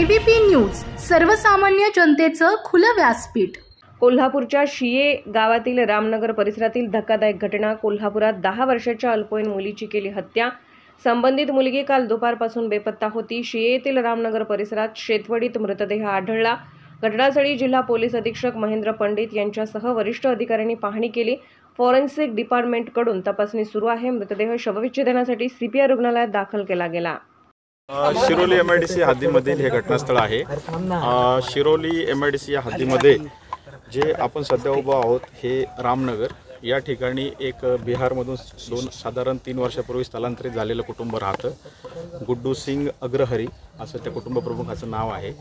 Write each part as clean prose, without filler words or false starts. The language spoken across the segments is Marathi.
ABP न्यूज, सर्वसामान्य जनतेचं खुलं व्यासपीठ। कोल्हापूरच्या शिये गावातील रामनगर परिसरातील धक्कादायक घटना। कोल्हापुरात 10 वर्षाच्या अल्पवयीन मुलीची केली हत्या। संबंधित मुलगी काल दुपारपासून बेपत्ता होती। शिये येथील रामनगर परिसरात शेतवडीत मृतदेह आढळला। घटनास्थळी जिल्हा पोलीस अधीक्षक महेंद्र पंडित यांच्यासह वरिष्ठ अधिकाऱ्यांनी पाहणी केली। फॉरेन्सिक डिपार्टमेंटकडून तपासणी सुरू आहे। मृतदेह शवविच्छेदनासाठी CPR रुग्णालयात दाखल केला गेला। शिरोली MIDC हद्दीमधील हे घटनास्थळ आहे। शिरोली MIDC या हद्दीमध्ये जे आपण सध्या उभा आहोत हे रामनगर या ठिकाणी एक बिहारमधून साधारण 3 वर्षापूर्वी स्थलांतरित झालेलं कुटुंब राहतं। गुड्डू सिंग अग्रहरी असं त्या कुटुंब प्रमुखाचं नाव आहे।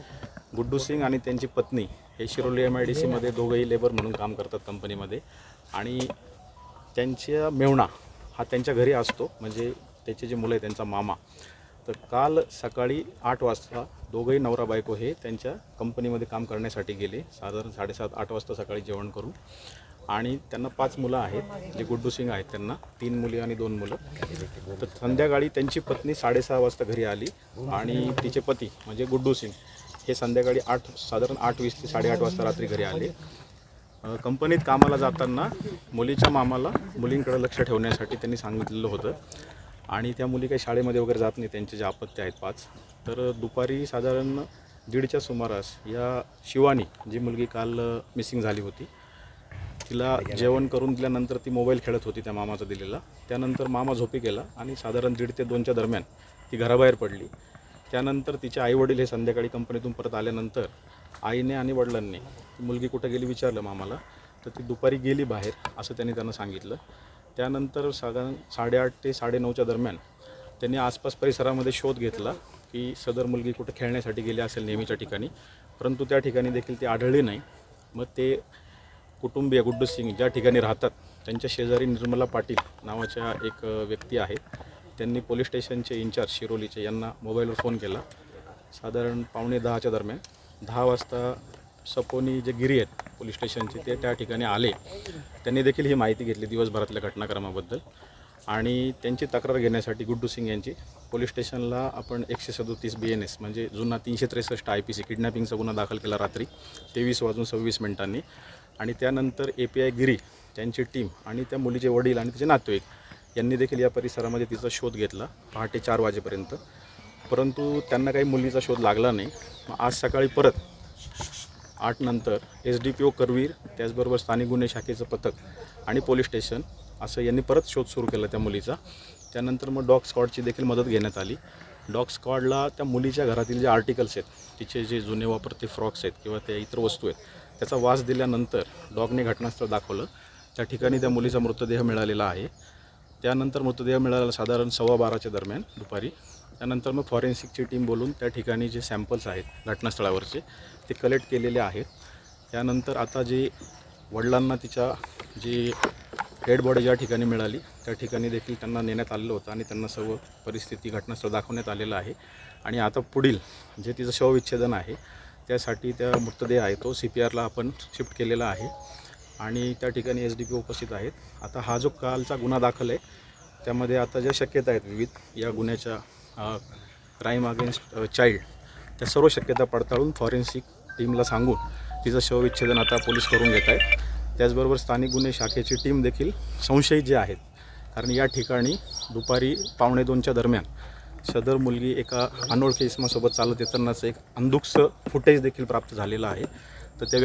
गुड्डू सिंग आणि त्यांची पत्नी हे शिरोली MIDC मध्ये दोघेही लेबर म्हणून काम करतात कंपनीमध्ये, आणि त्यांच्या मेवणा हा त्यांच्या घरी असतो, म्हणजे त्याचे जे मुलं आहे त्यांचा मामा। तर काल सकाळी 8 वाजता दोघेही नवरा बायको हे त्यांच्या कंपनीमध्ये काम करण्यासाठी गेले, साधारण 7:30-8 वाजता सकाळी जेवण करून। आणि त्यांना 5 मुलं आहेत। जे गुड्डू सिंग आहेत त्यांना 3 मुली आणि 2 मुलं। तर संध्याकाळी त्यांची पत्नी 6:30 वाजता घरी आली आणि तिचे पती म्हणजे गुड्डू सिंग हे संध्याकाळी साधारण 8:20 ते 8:30 वाजता रात्री घरी आले। कंपनीत कामाला जाताना मुलीच्या मामाला मुलींकडे लक्ष ठेवण्यासाठी त्यांनी सांगितलेलं होतं, आणि त्या मुली काही शाळेमध्ये वगैरे जात नाही, त्यांचे जे अपत्य आहेत 5। तर दुपारी साधारण 1:30च्या सुमारास या शिवानी जी मुलगी काल मिसिंग झाली होती, तिला जेवण करून दिल्यानंतर ती मोबाईल खेळत होती त्या मामाचा दिलेला। त्यानंतर मामा झोपी गेला आणि साधारण 1:30 ते 2च्या दरम्यान ती घराबाहेर पडली। त्यानंतर तिचे आईवडील हे संध्याकाळी कंपनीतून परत आल्यानंतर आईने आणि वडिलांनी मुलगी कुठं गेली विचारलं मामाला, तर ती दुपारी गेली बाहेर असं त्यांना सांगितलं। त्यानंतर साधारण 8:30 ते 9:30च्या दरम्यान त्यांनी आसपास परिसरामध्ये शोध घेतला की सदर मुलगी कुठं खेळण्यासाठी गेली असेल नेहमीच्या ठिकाणी, परंतु त्या ठिकाणी देखील ती आढळली नाही। मग ते कुटुंबीय गुड्डू सिंग ज्या ठिकाणी राहतात त्यांच्या शेजारी निर्मला पाटील नावाच्या एक व्यक्ती आहेत, त्यांनी पोलीस स्टेशनचे इंचार्ज शिरोलीचे यांना मोबाईलवर फोन केला। साधारण 9:45च्या दरम्यान 10 वाजता सपोनी जे गिरी आहेत पोलीस स्टेशनचे ते त्या ठिकाणी आले। त्यांनी देखील ही माहिती घेतली दिवसभरातल्या घटनाक्रमाबद्दल, आणि त्यांची तक्रार घेण्यासाठी गुड्डू सिंग यांची पोलीस स्टेशनला आपण 137 BNS म्हणजे जुना 363 IPC किडनॅपिंगचा गुन्हा दाखल केला रात्री 23:26 आणि त्यानंतर API गिरी त्यांची टीम आणि त्या मुलीचे वडील आणि तिचे नातेवाईक यांनी देखील या परिसरामध्ये तिचा शोध घेतला पहाटे 4 वाजेपर्यंत, परंतु त्यांना काही मुलीचा शोध लागला नाही। आज सकाळी परत 8 नंतर SDPO करवीर, त्याचबरोबर स्थानिक गुन्हे शाखेचं पथक आणि पोलीस स्टेशन असं यांनी परत शोध सुरू केला त्या मुलीचा। त्यानंतर मग डॉग स्क्वॉडची देखील मदत घेण्यात आली। डॉग स्क्वॉडला त्या मुलीच्या घरातील जे आर्टिकल्स आहेत, तिचे जे जुने वापरते फ्रॉक्स आहेत किंवा त्या इतर वस्तू आहेत, त्याचा वास दिल्यानंतर डॉगने घटनास्थळ दाखवलं। त्या ठिकाणी त्या मुलीचा मृतदेह मिळालेला आहे। त्यानंतर मृतदेह मिळाला साधारण 12:15च्या दरम्यान दुपारी। त्यानंतर मग फॉरेन्सिकची टीम बोलून त्या ठिकाणी जे सॅम्पल्स आहेत घटनास्थळावरचे ते कलेक्ट केलेले आहेत। त्यानंतर आता जे वडिलांना तिच्या जी डेड बॉडी ज्या ठिकाणी मिळाली त्या ठिकाणी देखील त्यांना नेण्यात आलेलं होतं आणि त्यांना सर्व परिस्थिती घटनास्थळ दाखवण्यात आलेलं आहे। आणि आता पुढील जे तिचं शवविच्छेदन आहे त्यासाठी त्या मृतदेह आहे तो CPRला आपण शिफ्ट केलेला आहे, आणि त्या ठिकाणी SDPO उपस्थित आहेत। आता हा जो कालचा गुन्हा दाखल आहे त्यामध्ये आता ज्या शक्यता आहेत विविध या गुन्ह्याच्या क्राईम अगेन्स्ट चाइल्ड, त्या सर्व शक्यता पडताळून फॉरेन्सिक टीमला सांगून तिचं शवविच्छेदन आता पोलीस करून घेत आहेत। त्याचबरोबर स्थानिक गुन्हे शाखेची टीम देखील संशयित जे आहेत, कारण या ठिकाणी दुपारी 1:45च्या दरम्यान सदर मुलगी एका अनोळखी इसमासोबत चालत येतानाचं एक अंधुकचं फुटेज देखील प्राप्त झालेलं आहे। तर त्या